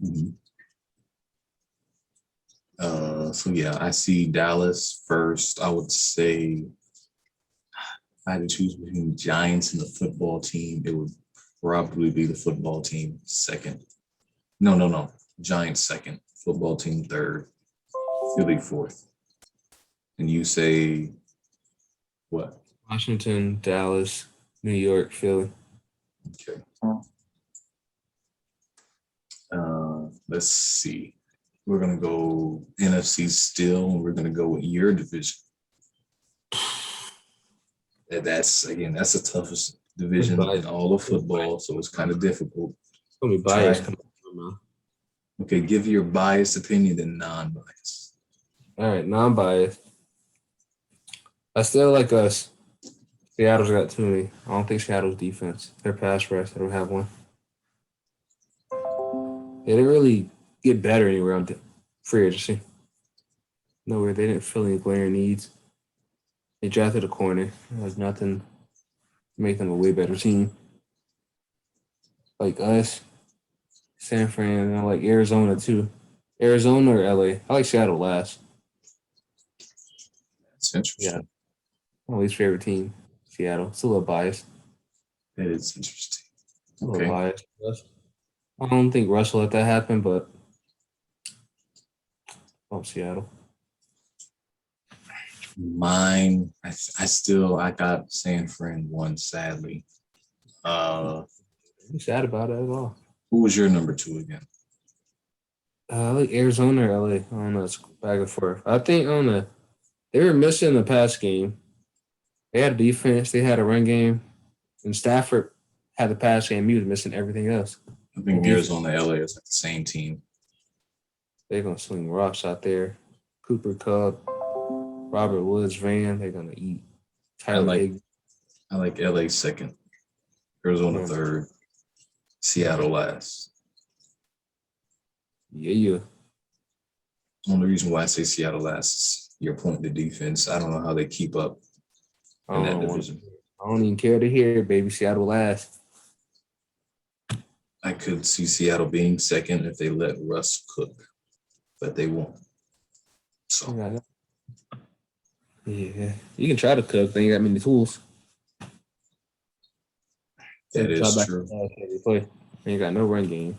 Mm-hmm. So yeah, I see Dallas first. I would say if I had to choose between the Giants and the football team, it would probably be the football team second. No. Giants second, football team third, Philly fourth. And you say what?
Washington, Dallas, New York, Philly.
Okay. Let's see. We're going to go NFC still, and we're going to go with your division. That's the toughest division in all of football, so it's kind of difficult.
It's going to be biased.
Okay, give your biased opinion and non-biased.
All right, non-biased. I still like us. Seattle's got too many. I don't think Seattle's defense. Their pass rush, they don't have one. They didn't really get better anywhere on free agency. Nowhere. They didn't fill any glaring needs. They drafted a corner. There's nothing to make them a way better team. Like us, San Fran, I like Arizona too. Arizona or LA? I like Seattle last.
That's interesting.
Yeah. My least favorite team, Seattle. It's a little biased.
That is interesting.
A little biased. I don't think Russ will let that happen, but Seattle.
Mine, I got San Fran 1, sadly.
I'm sad about it at all.
Who was your number 2 again?
I like Arizona or LA. I don't know. It's back and forth. I think they were missing the pass game. They had a defense. They had a run game. And Stafford had the pass game. He was missing everything else.
I think Arizona, LA is like the same team.
They're going to swing rocks out there. Cooper Kupp, Robert Woods, Van. They're going to eat.
I like LA second. Arizona third. Seattle last.
Yeah.
The only reason why I say Seattle last is your point, the defense. I don't know how they keep up in that division.
I don't even care to hear it, baby. Seattle last.
I could see Seattle being second if they let Russ cook, but they won't. So
yeah, you can try to cook. They ain't got many tools.
That is true.
They ain't got no run game.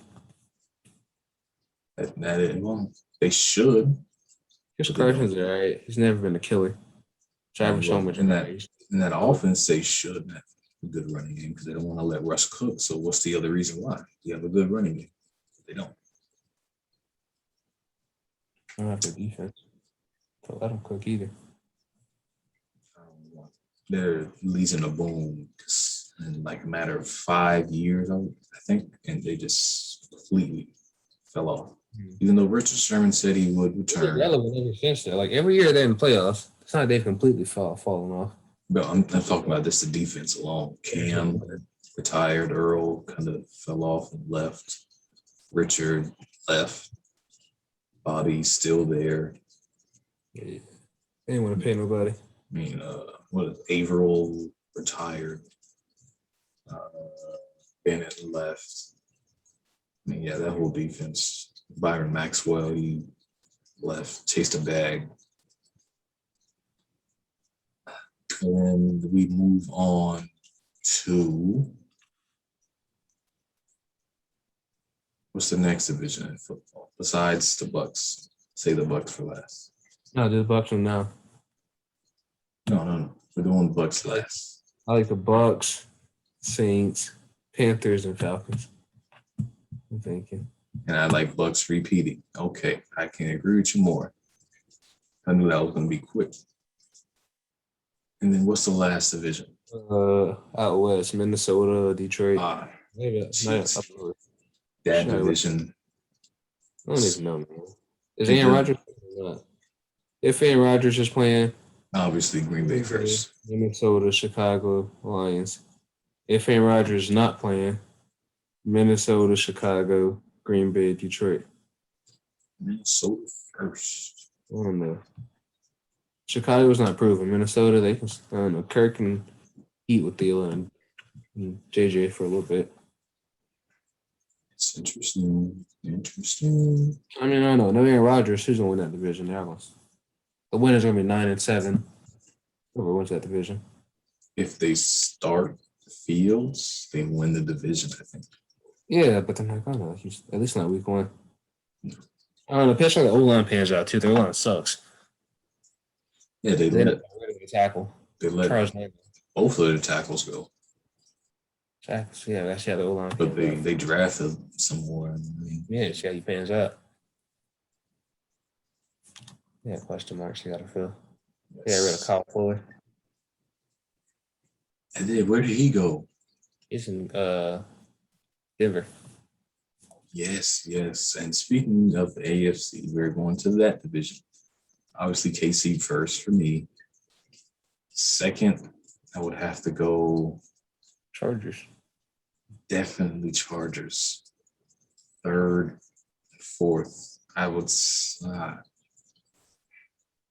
They should.
Chris Carson's all right. He's never been a killer. Travis Homer
in that offense, they should. a good running game because they don't want to let Russ cook. So what's the other reason why? You have a good running game. They don't.
I don't have the defense to let him cook either.
They're leasing a boom in like a matter of 5 years, I think, and they just completely fell off. Even though Richard Sherman said he would return.
Relevant ever since then. Like every year they're in the playoffs. It's not like they've completely fallen off.
But I'm talking about this, the defense alone. Cam retired, Earl kind of fell off and left. Richard left. Bobby's still there.
Yeah. They didn't want to pay nobody.
I mean, what is Averill retired? Bennett left. I mean, yeah, that whole defense. Byron Maxwell, he left, chased a bag. And we move on to what's the next division in football besides the Bucks? Say the Bucks for last.
No, the Bucks are now.
No. We're doing the Bucks last.
I like the Bucks, Saints, Panthers, and Falcons. I'm thinking.
And I like Bucks repeating. Okay, I can agree with you more. I knew that was going to be quick. And then what's the last division?
Out west, Minnesota, Detroit.
That division.
I don't even know, man. Is Aaron Rodgers or not? If Aaron Rodgers is playing,
obviously Green Bay first.
Minnesota, Chicago, Lions. If Aaron Rodgers is not playing, Minnesota, Chicago, Green Bay, Detroit.
Minnesota first.
I don't know. Chicago's not proven. Minnesota, they can. I don't know. Kirk can eat with Thielen and JJ for a little bit.
It's interesting.
I mean, I know. No Aaron Rodgers, who's gonna win that division? The winner's gonna be 9-7. Whoever wins that division.
If they start Fields, they win the division, I think.
Yeah, but they're not gonna. At least not week one. I don't know. Pitch like the O-line pans out too. Their O-line sucks.
Yeah, they
let
let
the tackle.
They let both of their tackles go.
Tackles, yeah, that's the O-line.
But they drafted some more.
Yeah, see how he pans out. Yeah, question marks you gotta fill. Yes. Yeah, rid of Kyle Fuller.
And then where did he go?
He's in Denver.
Yes. And speaking of AFC, we're going to that division. Obviously, KC first for me. Second, I would have to go
Chargers.
Definitely Chargers. Third, fourth, I would.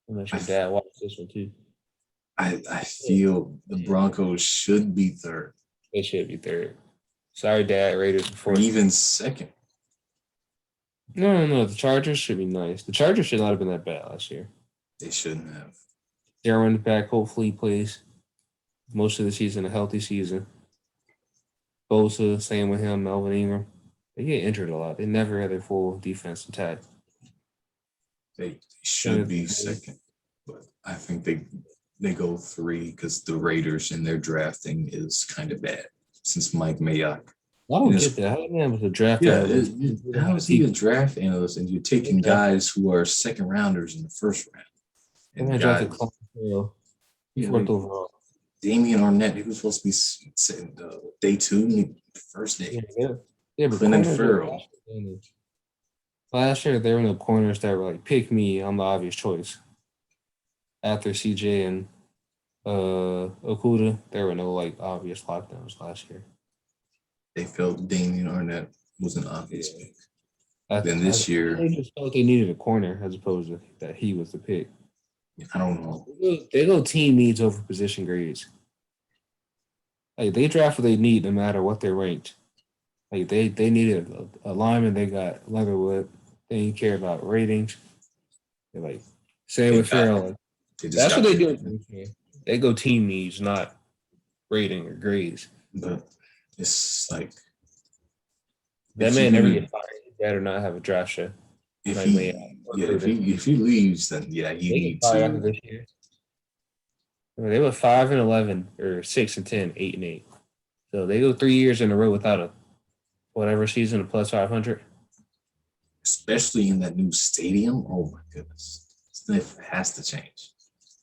Unless your dad watched this one too.
I feel the Broncos should be third.
They should be third. Sorry, Dad. Raiders before.
Even second.
No. The Chargers should be nice. The Chargers should not have been that bad last year.
They shouldn't have.
Darren back. Hopefully, he plays most of the season, a healthy season. Bosa, same with him. Melvin Ingram. They get injured a lot. They never had their full defense intact.
They should be second, but I think they go three because the Raiders in their drafting is kind of bad since Mike Mayock.
I don't get that. How the man was a draft
analyst? How is he a draft analyst and you're taking guys who are second rounders in the first round? And guys,
fourth overall.
Damian Arnett, he was supposed to be sitting day 2, first day.
Yeah, but
Clinton Farrell.
Last year, there were no corners that were like, pick me, I'm the obvious choice. After CJ and Okuda, there were no like obvious lockdowns last year.
They felt Damian Arnett was an obvious pick. Then this year,
they just felt they needed a corner as opposed to that he was the pick.
I don't know.
They go team needs over position grades. Like they draft what they need no matter what they're ranked. Like they needed a lineman, they got Leatherwood. They didn't care about ratings. They're like same with Farrell. That's what they do. They go team needs, not rating or grades.
But it's like
that man never get fired. He better not have a draft show.
If he leaves, then yeah, he needs to.
After this year. I mean, they were 5-11 or 6-10, 8-8. So they go 3 years in a row without a whatever season, a plus 500.
Especially in that new stadium. Oh my goodness. It has to change.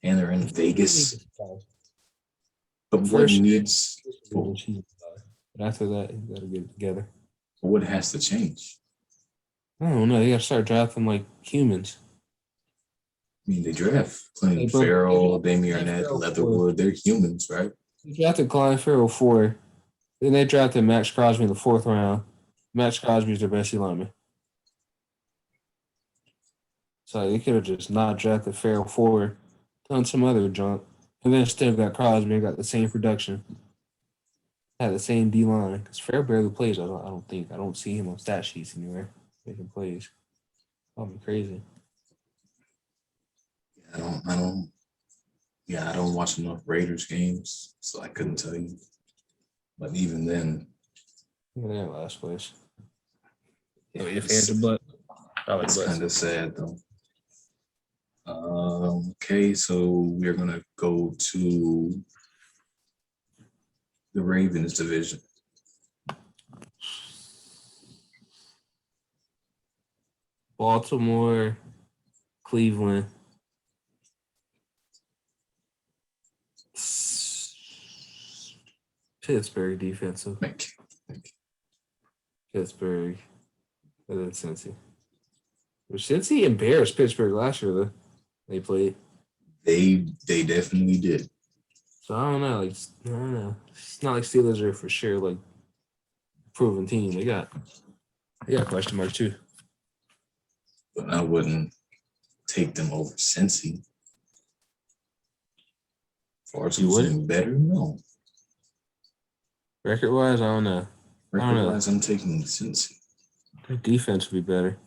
And they're in Vegas. But what
First,
needs
but after that, you got to get it together.
what has to change?
I don't know. They got to start drafting like humans.
I mean, they draft Clinton Farrell, Damian Arnett, Leatherwood. They're humans, right?
They drafted Clyde Farrell 4. Then they drafted Max Crosby in the 4th round. Max Crosby is their best lineman. So they could have just not drafted Farrell 4, done some other junk, and then still got Crosby and got the same production. Had the same D line. Because Farrell barely plays, I don't think. I don't see him on stat sheets anywhere making plays. That'll be crazy.
I don't watch enough Raiders games, so I couldn't tell you. But even then,
Yeah, they're in last place. Yeah, your fans are butt.
It's kind of sad though. Okay, so we're gonna go to the Ravens division.
Baltimore, Cleveland. Pittsburgh defensive.
Thank you.
Pittsburgh. And then Cincy. But Cincy embarrassed Pittsburgh last year, though. They played.
They definitely did.
So I don't know. I don't know. It's not like Steelers are for sure like proven team. They got question marks too.
But I wouldn't take them over Cincy. Far as who's doing better, no.
Record wise, I don't know.
Record wise, I'm taking Cincy.
Their defense would be better.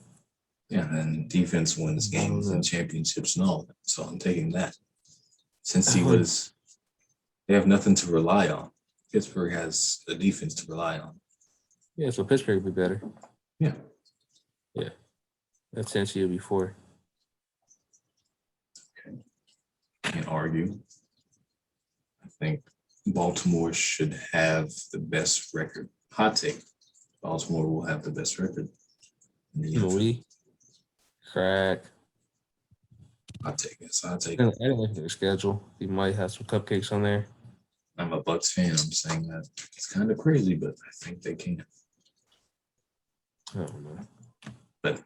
Yeah, and defense wins games and championships and all that. So I'm taking that. Cincy they have nothing to rely on. Pittsburgh has a defense to rely on.
Yeah, so Pittsburgh would be better.
Yeah.
Yeah. That Cincy would be 4.
Okay. Can't argue. I think Baltimore should have the best record. Hot take. Baltimore will have the best record.
Louis. Crack.
I'll take it.
I don't like their schedule. They might have some cupcakes on there.
I'm a Bucks fan. I'm saying that it's kind of crazy, but I think they can.
I don't know.
But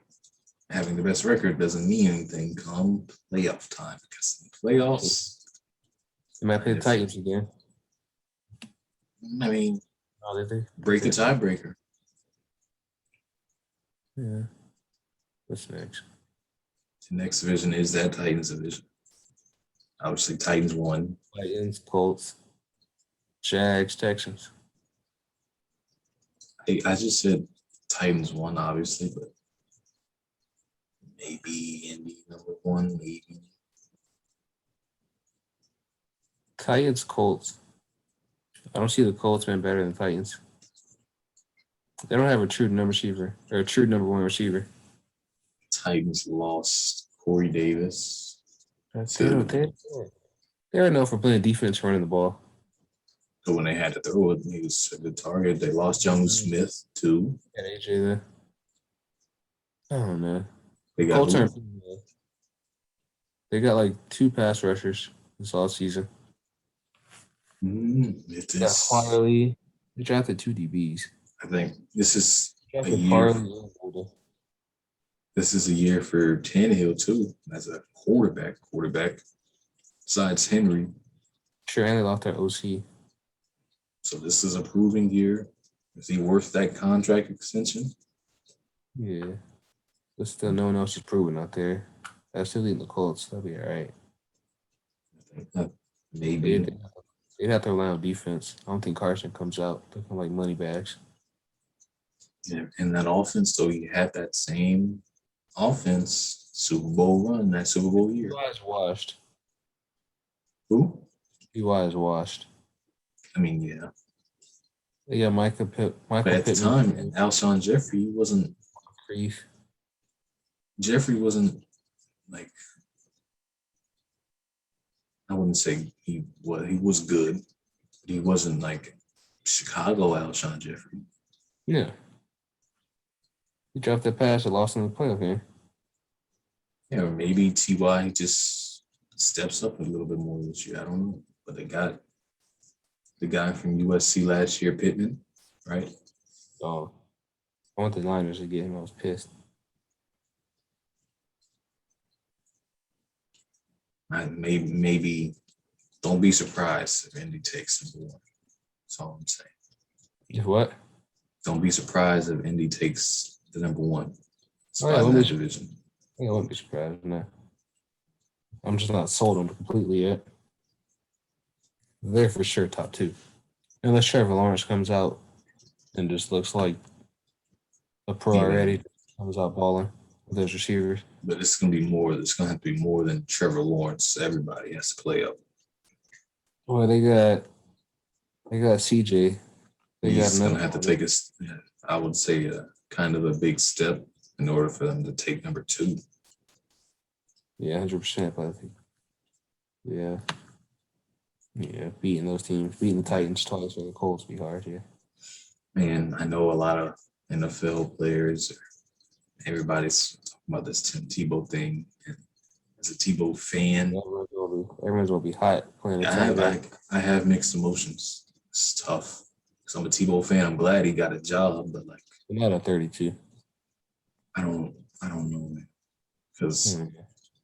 having the best record doesn't mean anything come playoff time, because in playoffs,
they might play the Titans again.
I mean, break the tiebreaker.
Yeah. What's next?
The next division is that Titans division. Obviously, Titans won.
Titans, Colts, Jags, Texans.
I just said Titans won, obviously, but maybe Indy number 1, maybe.
Titans, Colts. I don't see the Colts being better than Titans. They don't have a true number receiver or a true number 1 receiver.
Titans lost Corey Davis.
They're enough for playing defense running the ball.
So when they had to throw it, he was a good target. They lost John Smith too.
And AJ there. I don't know.
They got
like 2 pass rushers this all season. Farley. They drafted 2 DBs.
I think this is a year. This is a year for Tannehill too, as a quarterback. Besides Henry.
Sure, and they lost their OC.
So this is a proving year. Is he worth that contract extension?
Yeah. But still, no one else is proven out there. That's still leading the Colts. That'll be all right.
Maybe.
They'd have to rely on defense. I don't think Carson comes out looking like money bags.
Yeah, and that offense, though, he had that same offense Super Bowl run that Super Bowl year.
E.1 is washed.
Who?
E.1 is washed.
I mean, yeah.
Yeah, Michael Pittman.
But at the time, and Alshon Jeffrey wasn't. Jeffrey wasn't like. I wouldn't say he was good, but he wasn't like Chicago Alshon Jeffrey.
Yeah. He dropped that pass and lost in the playoff game.
Yeah, or maybe Ty just steps up a little bit more this year. I don't know, but they got the guy from USC last year, Pittman, right?
Oh, I want the Niners to get him. I was pissed.
Maybe don't be surprised if Indy takes number one. That's all I'm saying.
If what?
Don't be surprised if Indy takes the number one
Oh, yeah,
spot in that division.
I wouldn't be surprised. No. I'm just not sold on it completely yet. They're for sure top two. Unless Trevor Lawrence comes out and just looks like a pro already, comes out balling with those receivers.
But it's gonna be more. It's gonna have to be more than Trevor Lawrence. Everybody has to play up.
Well, they got CJ.
He's gonna have to take I would say, kind of a big step in order for them to take number two.
Yeah, 100%. But I think, yeah, beating those teams, beating the Titans twice or the Colts be hard. Yeah.
Man, I know a lot of NFL players. Everybody's talking about this Tim Tebow thing. And as a Tebow fan,
Everyone's gonna be hot playing.
I have mixed emotions. It's tough. Because I'm a Tebow fan. I'm glad he got a job, but like,
not at 32.
I don't know, man. Because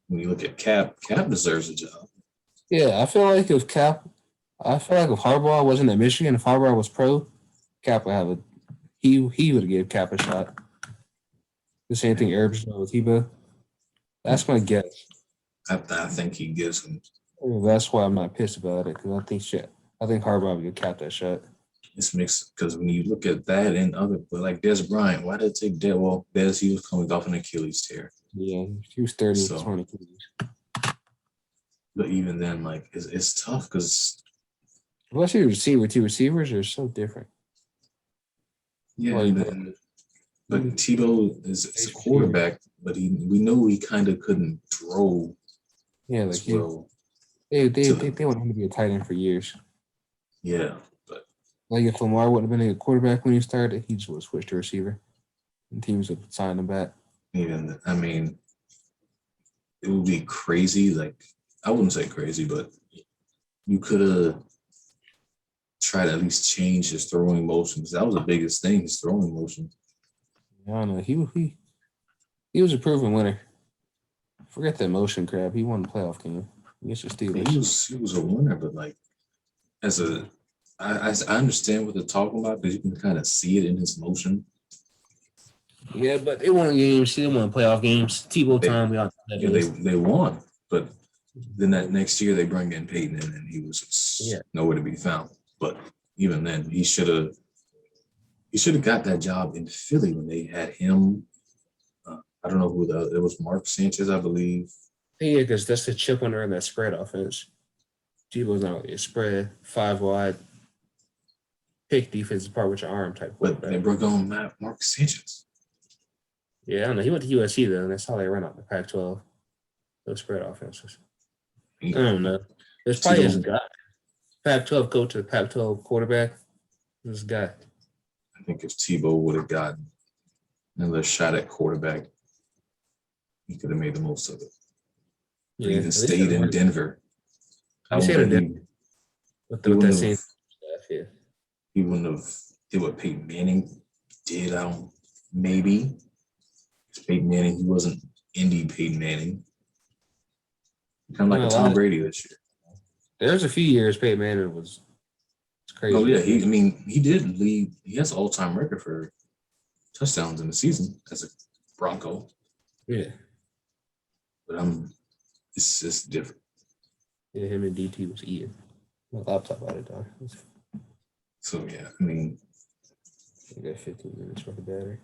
when you look at Cap deserves a job.
Yeah, I feel like if Harbaugh wasn't at Michigan, if Harbaugh was pro, Cap would have he would give Cap a shot. The same thing Arab's done with Tebow. That's my guess.
I think he gives him.
That's why I'm not pissed about it, because I think Harbaugh would give Cap that shot.
It's mixed because when you look at that and other, but like Des Bryant, why did it take Des? Well, Des, he was coming off an Achilles tear.
Yeah, he was 30 with 20 Achilles.
But even then, like, it's tough because.
Unless you're a receiver, two receivers are so different.
Yeah, but Tebow is a quarterback, but we know he kind of couldn't throw.
Yeah, like they want him to be a tight end for years.
Yeah, but
like if Lamar wouldn't have been a quarterback when he started, he just would have switched to receiver, and teams would sign him back.
Even I mean, it would be crazy. Like I wouldn't say crazy, but you could have tried to at least change his throwing motion because that was the biggest thing, his throwing motion.
I don't know. He was a proven winner. Forget that motion crap. He won the playoff game against the Steelers.
He was a winner, but like I understand what they're talking about because you can kind of see it in his motion.
Yeah, but they won games. They won playoff games. Tebow time, we all know that
they won, but then that next year they bring in Peyton in, and he was just nowhere to be found. But even then, he should have got that job in Philly when they had him. I don't know who it was. Mark Sanchez, I believe.
Yeah, because that's the chip winner in that spread offense. Tebow's not really a spread, 5 wide, pick defense part with your arm type.
But they brought on Mark Sanchez.
Yeah, I don't know. He went to USC though, and that's how they run out the Pac-12. Those spread offenses. I don't know. There's probably this guy, Pac-12 coach to the Pac-12 quarterback. This guy.
I think if Tebow would have gotten another shot at quarterback, he could have made the most of it. Yeah, or even stayed in Denver. He wouldn't have did what Peyton Manning did. Maybe. Peyton Manning, he wasn't Indy Peyton Manning. Kind of like a Tom Brady this year.
There's a few years Peyton Manning was crazy.
Oh, yeah. He did lead. He has an all-time record for touchdowns in the season as a Bronco.
Yeah.
But it's just different.
Yeah, him and DT was eating. My laptop out of dog.
So, yeah, I mean.
I got 15 minutes worth of battery.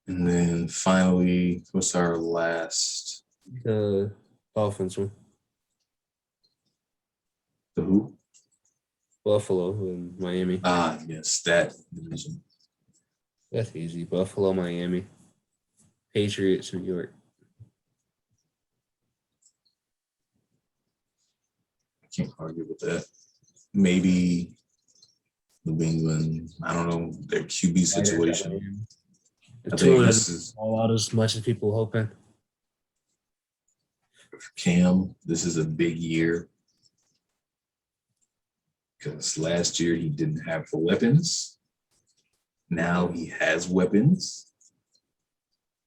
And then finally, what's our last?
The Dolphins one.
The who?
Buffalo and Miami.
Yes, that division.
That's easy. Buffalo, Miami. Patriots, New York.
I can't argue with that. Maybe New England. I don't know their QB situation.
The
I think
Tua
this
doesn't
is
fall out as much as people hoping.
Cam. This is a big year because last year he didn't have the weapons. Now he has weapons.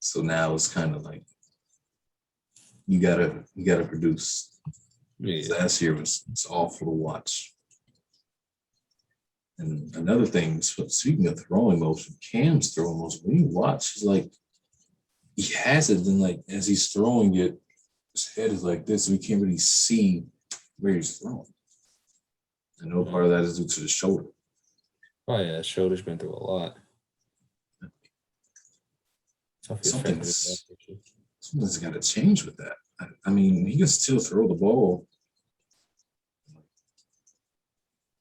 So now it's kind of like you gotta produce.
Yeah.
Last year was awful to watch. And another thing, speaking of throwing motion, Cam's throwing motion. When you watch, it's like he has it, and like as he's throwing it, his head is like this, so we can't really see where he's throwing. I know part of that is due to the shoulder.
Oh yeah, shoulder's been through a lot.
Something's got to change with that. I mean, he can still throw the ball.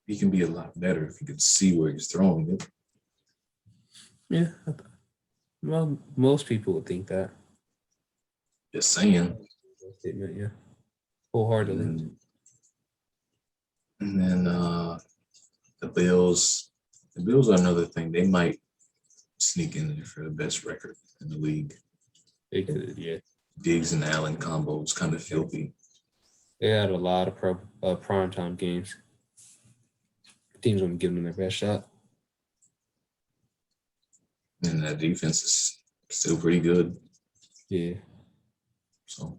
He can be a lot better if he could see where he's throwing it.
Yeah. Well, most people would think that.
Just saying.
Statement, yeah. Wholeheartedly.
And then the Bills. The Bills are another thing. They might sneak in there for the best record in the league.
They could, yeah.
Diggs and Allen combo is kind of filthy.
They had a lot of primetime games. Teams want to give them their best shot.
And that defense is still pretty good.
Yeah.
So,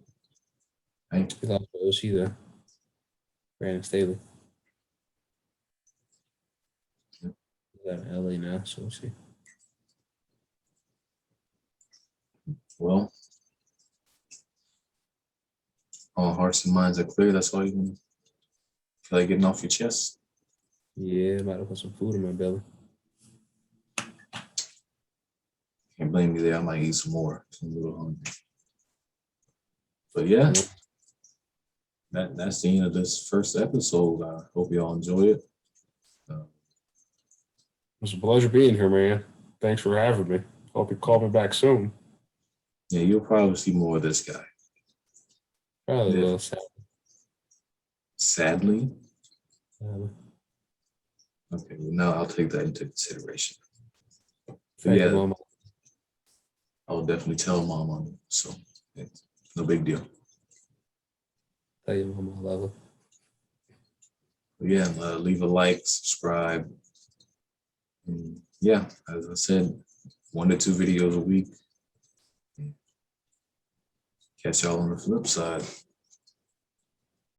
hey.
We lost the OC though. Brandon Staley.
Yep.
He's out in LA now, so we'll see.
Well, all hearts and minds are clear. That's all you can feel like getting off your chest.
Yeah, about to put some food in my belly.
Can't blame me there. I might eat some more. I'm a little hungry. But yeah, that's the end of this first episode. I hope y'all enjoy it.
It's a pleasure being here, man. Thanks for having me. Hope you call me back soon.
Yeah, you'll probably see more of this guy.
Probably a little sad.
Sadly? Okay, well, now I'll take that into consideration. Yeah,
Mama.
I'll definitely tell Mom on it. So, it's no big deal.
Tell your mama I love her.
But yeah, leave a like, subscribe. And yeah, as I said, 1 to 2 videos a week. Catch y'all on the flip side.